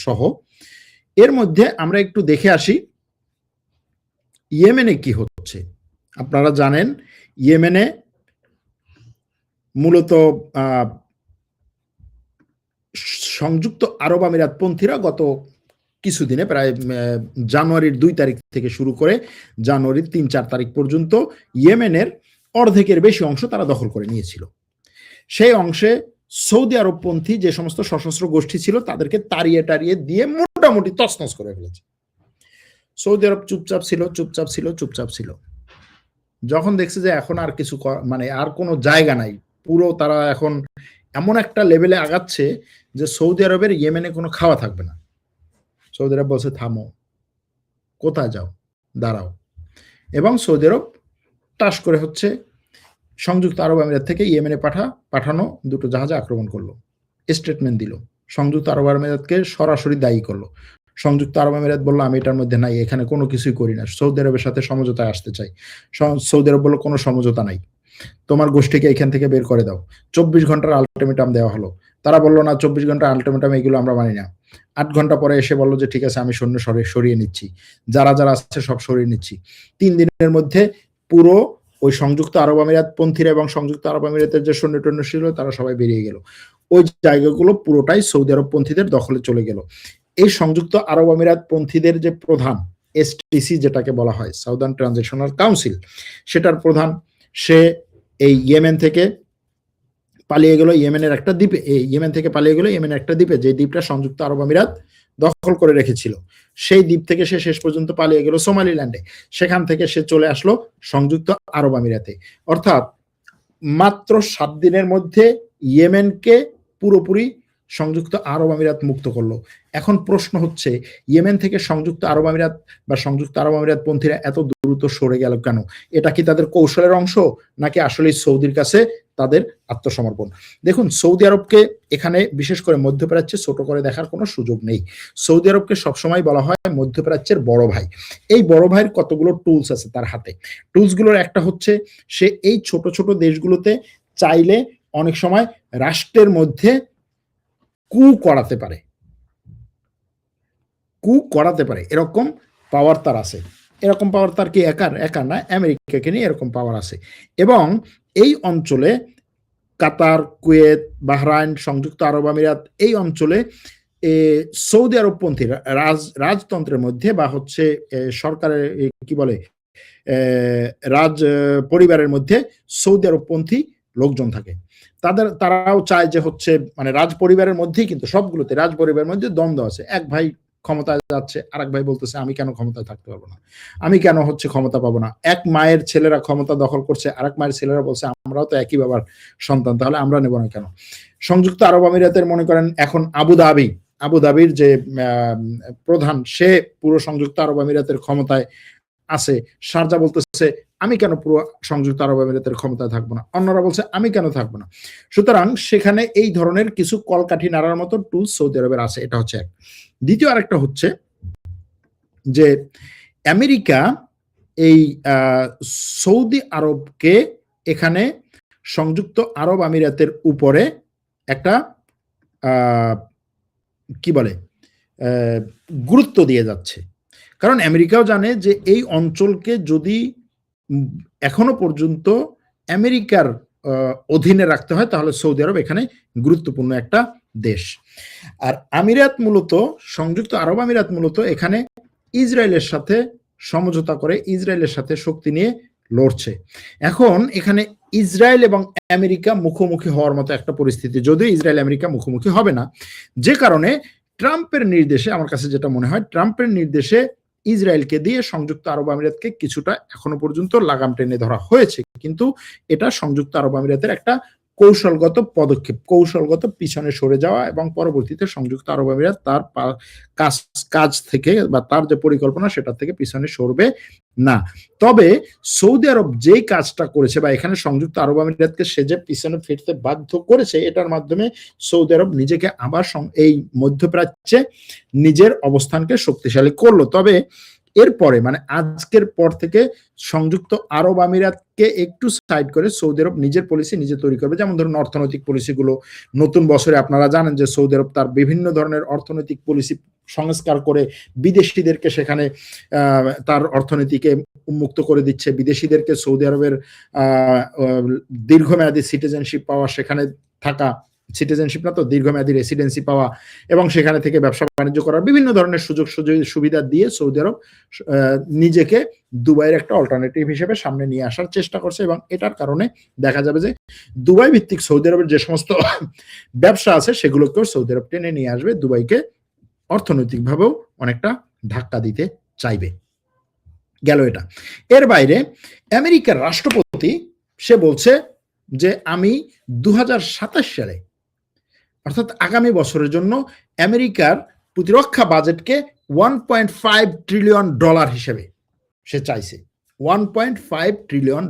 সহ। এর মধ্যে আমরা একটু দেখে আসি ইয়েমেনে কি হচ্ছে। আপনারা জানেন ইয়েমেনে মূলত সংযুক্ত আরব আমিরাত পন্থীরা গত কিছুদিনে প্রায় জানুয়ারির 2 তারিখ থেকে শুরু করে জানুয়ারির 3-4 তারিখ পর্যন্ত ইয়েমেনের অর্ধেকের বেশি অংশ তারা দখল করে নিয়েছিল। সেই অংশে সৌদি আরবপন্থী যে সমস্ত সশস্ত্র গোষ্ঠী ছিল তাদেরকে তাড়িয়ে টাড়িয়ে দিয়ে মোটামুটি তছনছ করে ফেলেছে। সৌদি আরব চুপচাপ ছিল। যখন দেখছে যে এখন আর কিছু মানে আর কোনো জায়গা নাই, পুরো তারা এখন এমন একটা লেভেলে আগাচ্ছে যে সৌদি আরবের ইয়েমেনে কোনো খাওয়া থাকবে না। সৌদি আরব বলছে থামো, কোথায় যাও, দাঁড়াও। এবং সৌদি আরব টাস করে হচ্ছে সংযুক্ত আরব আমিরাত থেকে ইয়েমেনে পাঠানো 2টো জাহাজে আক্রমণ করলো, স্টেটমেন্ট দিল, সংযুক্ত আরব আমিরাতকে সরাসরি দায়ী করলো। সংযুক্ত আরব আমিরাত বললো আমি এটার মধ্যে নাই, এখানে কোনো কিছুই করি না, সৌদি আরবের সাথে সমঝোতায় আসতে চাই। সৌদি আরব বললো কোনো সমঝোতা নাই, তোমার গোষ্ঠীকে এখান থেকে বের করে দাও। 24 ঘন্টার আলটিমেটাম দেওয়া হলো। তারা বললো না 24 ঘন্টার আলটিমেটাম এগুলো আমরা মানি না। 8 ঘন্টা পরে এসে বললো যে ঠিক আছে আমি সৈন্য সরিয়ে নিচ্ছি, যারা আছে সব সরিয়ে নিচ্ছি। 3 দিনের মধ্যে পুরো ওই সংযুক্ত আরব আমিরাত পন্থীরা এবং সংযুক্ত আরব আমিরাতের যে সৈন্য ছিল তারা সবাই বেরিয়ে গেল। ওই জায়গাগুলো পুরোটাই সৌদি আরব পন্থীদের দখলে চলে গেল। এই সংযুক্ত আরব আমিরাত পন্থীদের যে প্রধান এসটিসি যেটাকে বলা হয় সাউদার্ন ট্রানজিশনাল কাউন্সিল, সেটার প্রধান সে এই ইয়েমেন থেকে পালিয়ে গেল ইয়েমেনের একটা দ্বীপে, ইয়েমেন থেকে পালিয়ে গেল ইয়েমেনের একটা দ্বীপে, যে দ্বীপটা সংযুক্ত আরব আমিরাত দখল করে রেখেছিল। সেই দ্বীপ থেকে সে শেষ পর্যন্ত পালিয়ে গেল সোমালিল্যান্ডে, সেখান থেকে সে চলে আসলো সংযুক্ত আরব আমিরাতে। অর্থাৎ মাত্র 7 দিনের মধ্যে ইয়েমেনকে পুরোপুরি সংযুক্ত আরব আমিরাত মুক্ত করলো। এখন প্রশ্ন হচ্ছে ইয়েমেন থেকে সংযুক্ত আরব আমিরাত বা সংযুক্ত আরব আমিরাত পন্থীরা এত দ্রুত সরে গেল কেন? এটা কি তাদের কৌশলের অংশ নাকি আসলে সৌদির কাছে তাদের আত্মসমর্পণ? দেখুন, সৌদি আরবকে এখানে বিশেষ করে মধ্যপ্রাচ্যে ছোট করে দেখার কোনো সুযোগ নেই। সৌদি আরবকে সবসময় বলা হয় মধ্যপ্রাচ্যের বড় ভাই। এই বড় ভাইয়ের কতগুলো টুলস আছে তার হাতে। টুলসগুলোর একটা হচ্ছে সে এই ছোট ছোট দেশগুলোতে চাইলে অনেক সময় রাষ্ট্রের মধ্যে কু করাতে পারে, এরকম পাওয়ার তার আছে। এরকম পাওয়ার তার কি একা না, আমেরিকাকে নিয়ে এরকম পাওয়ার আছে। এবং এই অঞ্চলে কাতার, কুয়েত, বাহরাইন, সংযুক্ত আরব আমিরাত, এই অঞ্চলে সৌদি আরবপন্থী রাজতন্ত্রের মধ্যে বা হচ্ছে সরকারের কি বলে রাজ পরিবারের মধ্যে সৌদি আরবপন্থী লোকজন থাকে। তারাও চায় যে হচ্ছে মানে রাজ পরিবারের মধ্যেই, কিন্তু সবগুলোতে রাজ পরিবারের মধ্যে দ্বন্দ্ব আছে। এক ভাই ক্ষমতায় যাচ্ছে, আরেক ভাই বলতেছে আমি কেন ক্ষমতায় থাকতে পারবো না, আমি কেন হচ্ছে ক্ষমতা পাবো না। এক মায়ের ছেলেরা ক্ষমতা দখল করছে, আরেক মায়ের ছেলেরা বলছে আমরাও তো একই বাবার সন্তান, তাহলে আমরা নেব না কেন। সংযুক্ত আরব আমিরাতের মনে করেন এখন আবুধাবির যে প্রধান, সে পুরো সংযুক্ত আরব আমিরাতের ক্ষমতায় আছে। শারজা বলতেছে আমি কেন পুরো সংযুক্ত আরব আমিরাতের ক্ষমতায় থাকবো না, অন্যরা বলছে আমি কেন থাকবো না। সুতরাং সেখানে এই ধরনের কিছু কলকাঠি নাড়ার মতো টুলস সৌদি আরবের আছে, এটা হচ্ছে এক। দ্বিতীয় আরেকটা হচ্ছে যে আমেরিকা এই সৌদি আরবকে এখানে সংযুক্ত আরব আমিরাতের উপরে একটা কি বলে গুরুত্ব দিয়ে যাচ্ছে। কারণ আমেরিকাও জানে যে এই অঞ্চলকে যদি এখনো পর্যন্ত আমেরিকার অধীনে রাখতে হয় তাহলে সৌদি আরব এখানে গুরুত্বপূর্ণ একটা দেশ। আর আমিরাত মূলত সংযুক্ত আরব আমিরাত মূলত এখানে ইসরায়েলের সাথে সমঝোতা করে ইসরায়েলের সাথে শক্তি নিয়ে লড়ছে। এখন এখানে ইসরায়েল এবং আমেরিকা মুখোমুখি হওয়ার মতো একটা পরিস্থিতি, যদিও ইসরায়েল আমেরিকা মুখোমুখি হবে না, যে কারণে ট্রাম্পের নির্দেশে, আমার কাছে যেটা মনে হয় ট্রাম্পের নির্দেশে ইসরায়েলকে দিয়ে সংযুক্ত আরব আমিরাতকে কিছুটা এখনো পর্যন্ত লাগাম টেনে ধরা হয়েছে। কিন্তু এটা সংযুক্ত আরব আমিরাতের একটা কৌশলগত পদক্ষেপ, কৌশলগত পিছনে সরে যাওয়া, এবং পরবর্তীতে সংযুক্ত আরব আমিরাত তার কাজ থেকে বা তার যে পরিকল্পনা সেটা থেকে পিছনে সরবে না। তবে সৌদি আরব যেই কাজটা করেছে বা এখানে সংযুক্ত আরব আমিরাতকে সে যে পিছনে ফিরতে বাধ্য করেছে, এটার মাধ্যমে সৌদি আরব নিজেকে আবার এই মধ্যপ্রাচ্যে নিজের অবস্থানকে শক্তিশালী করলো। তবে এরপরে মানে আজকের পর থেকে সংযুক্ত আরব আমিরাতকে একটু সাইড করে সৌদি আরব নিজের পলিসি নিজে তৈরি করবে। যেমন ধরুন অর্থনৈতিক পলিসিগুলো নতুন বছরে আপনারা জানেন যে সৌদি আরব তার বিভিন্ন ধরনের অর্থনৈতিক পলিসি সংস্কার করে বিদেশিদেরকে সেখানে তার অর্থনীতিকে উন্মুক্ত করে দিচ্ছে, বিদেশিদেরকে সৌদি আরবের দীর্ঘমেয়াদী সিটিজেনশিপ পাওয়া, সেখানে থাকা, সিটিজেনশিপ না তো দীর্ঘমেয়াদী রেসিডেন্সি পাওয়া এবং সেখানে থেকে ব্যবসা বাণিজ্য করার বিভিন্ন ধরনের সুযোগ সুবিধা দিয়ে সৌদি আরব নিজেকে দুবাইয়ের একটা অল্টারনেটিভ হিসেবে সামনে নিয়ে আসার চেষ্টা করছে। এবং এটার কারণে দেখা যাবে যে দুবাই ভিত্তিক সৌদি আরবের যে সমস্ত ব্যবসা আছে সেগুলোকেও সৌদি আরব টেনে নিয়ে আসবে, দুবাইকে অর্থনৈতিকভাবেও অনেকটা ধাক্কা দিতে চাইবে। গেল এটা। এর বাইরে আমেরিকার রাষ্ট্রপতি সে বলছে যে আমি 2027 সালে অর্থাৎ আগামী বছরের জন্য আমেরিকার প্রতিরক্ষা বাজেটকে $1.5 ট্রিলিয়ন হিসেবে সে চাইছে। $1.5 ট্রিলিয়ন।